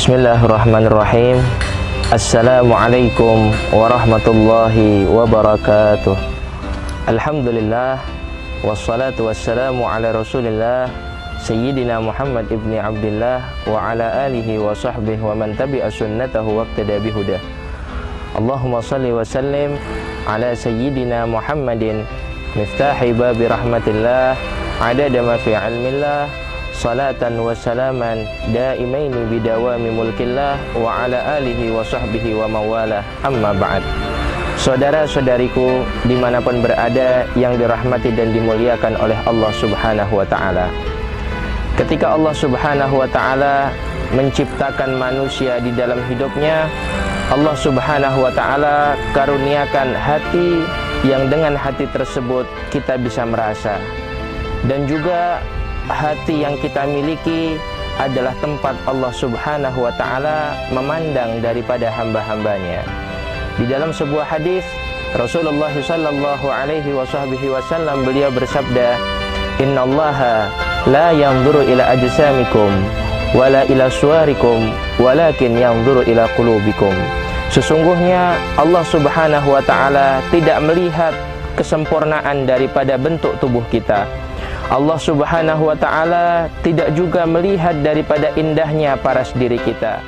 Bismillahirrahmanirrahim. Assalamualaikum warahmatullahi wabarakatuh. Alhamdulillah, wassalatu wassalamu ala rasulillah Sayyidina Muhammad ibni Abdillah wa ala alihi wa sahbihi wa man tabi'a sunnatahu waqtada bihudah. Allahumma salli wa sallim ala Sayyidina Muhammadin miftahi babi rahmatillah adada ma fi ilmillah salatan wa salaman daimaini bidawami mulkillah wa ala alihi wa sahbihi wa mawalah, amma ba'd. Saudara-saudariku dimanapun berada yang dirahmati dan dimuliakan oleh Allah subhanahu wa ta'ala, ketika Allah subhanahu wa ta'ala menciptakan manusia di dalam hidupnya, Allah subhanahu wa ta'ala karuniakan hati yang dengan hati tersebut kita bisa merasa, dan juga hati yang kita miliki adalah tempat Allah subhanahu wa ta'ala memandang daripada hamba-hambanya. Di dalam sebuah hadis Rasulullah sallallahu alaihi wasallam beliau bersabda, innallaha la yanzuru ila ajsamikum wala ila suwarikum walakin yanzuru ila qulubikum. Sesungguhnya Allah subhanahu wa ta'ala tidak melihat kesempurnaan daripada bentuk tubuh kita. Allah subhanahu wa ta'ala tidak juga melihat daripada indahnya paras diri kita.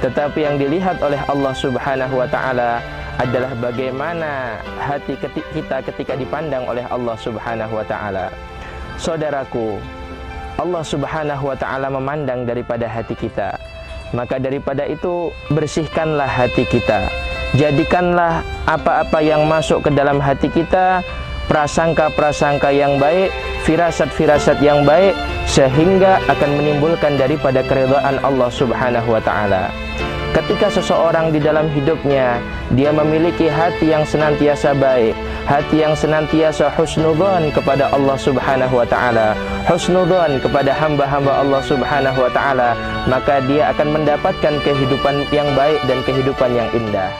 Tetapi yang dilihat oleh Allah subhanahu wa ta'ala adalah bagaimana hati kita ketika dipandang oleh Allah subhanahu wa ta'ala. Saudaraku, Allah subhanahu wa ta'ala memandang daripada hati kita. Maka daripada itu bersihkanlah hati kita. Jadikanlah apa-apa yang masuk ke dalam hati kita prasangka-prasangka yang baik, firasat-firasat yang baik, sehingga akan menimbulkan daripada keridhaan Allah subhanahu wa ta'ala. Ketika seseorang di dalam hidupnya dia memiliki hati yang senantiasa baik, hati yang senantiasa husnudzon kepada Allah subhanahu wa ta'ala, husnudzon kepada hamba-hamba Allah subhanahu wa ta'ala, maka dia akan mendapatkan kehidupan yang baik dan kehidupan yang indah.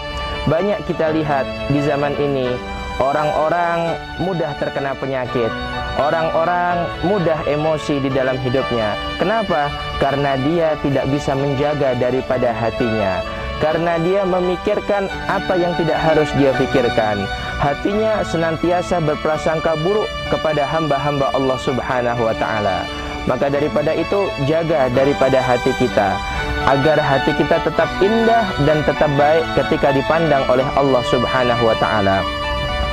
Banyak kita lihat di zaman ini, orang-orang mudah terkena penyakit, orang-orang mudah emosi di dalam hidupnya. Kenapa? Karena dia tidak bisa menjaga daripada hatinya, karena dia memikirkan apa yang tidak harus dia pikirkan. Hatinya senantiasa berprasangka buruk kepada hamba-hamba Allah subhanahu wa ta'ala. Maka daripada itu, jaga daripada hati kita, agar hati kita tetap indah dan tetap baik ketika dipandang oleh Allah subhanahu wa ta'ala.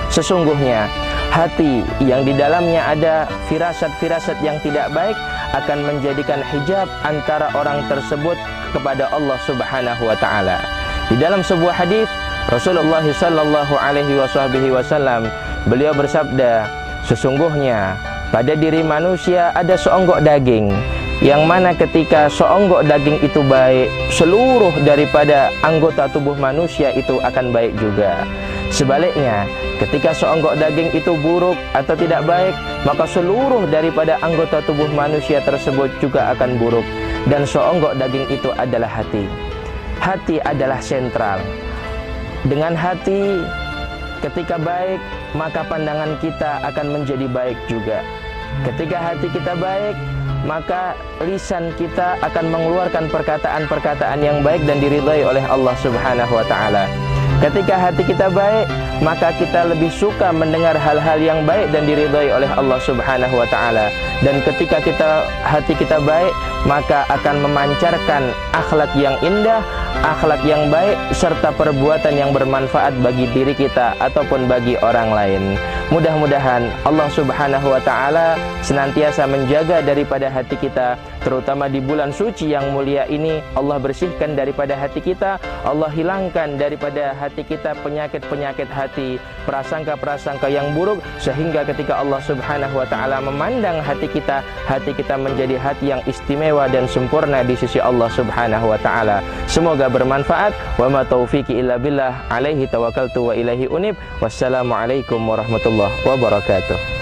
Sesungguhnya hati yang di dalamnya ada firasat-firasat yang tidak baik akan menjadikan hijab antara orang tersebut kepada Allah subhanahu wa ta'ala. Di dalam sebuah hadis Rasulullah sallallahu alaihi wasallam beliau bersabda, sesungguhnya pada diri manusia ada seonggok daging, yang mana ketika seonggok daging itu baik, seluruh daripada anggota tubuh manusia itu akan baik juga. Sebaliknya, ketika seonggok daging itu buruk atau tidak baik, maka seluruh daripada anggota tubuh manusia tersebut juga akan buruk. Dan seonggok daging itu adalah hati. Hati adalah sentral. Dengan hati, ketika baik, maka pandangan kita akan menjadi baik juga. Ketika hati kita baik, maka lisan kita akan mengeluarkan perkataan-perkataan yang baik dan diridhai oleh Allah subhanahu wa ta'ala. Ketika hati kita baik, maka kita lebih suka mendengar hal-hal yang baik dan diridhai oleh Allah subhanahu wa ta'ala. Dan ketika hati kita baik, maka akan memancarkan akhlak yang indah, akhlak yang baik, serta perbuatan yang bermanfaat bagi diri kita ataupun bagi orang lain. Mudah-mudahan Allah subhanahu wa ta'ala senantiasa menjaga daripada hati kita, terutama di bulan suci yang mulia ini. Allah bersihkan daripada hati kita, Allah hilangkan daripada hati kita penyakit-penyakit hati, prasangka-prasangka yang buruk, sehingga ketika Allah subhanahu wa ta'ala memandang hati kita menjadi hati yang istimewa dan sempurna di sisi Allah subhanahu wa ta'ala. Semoga bermanfaat. Wa ma taufiqi illa billah, alaihi tawakkaltu wa ilaihi unib. Wassalamualaikum warahmatullahi wabarakatuh.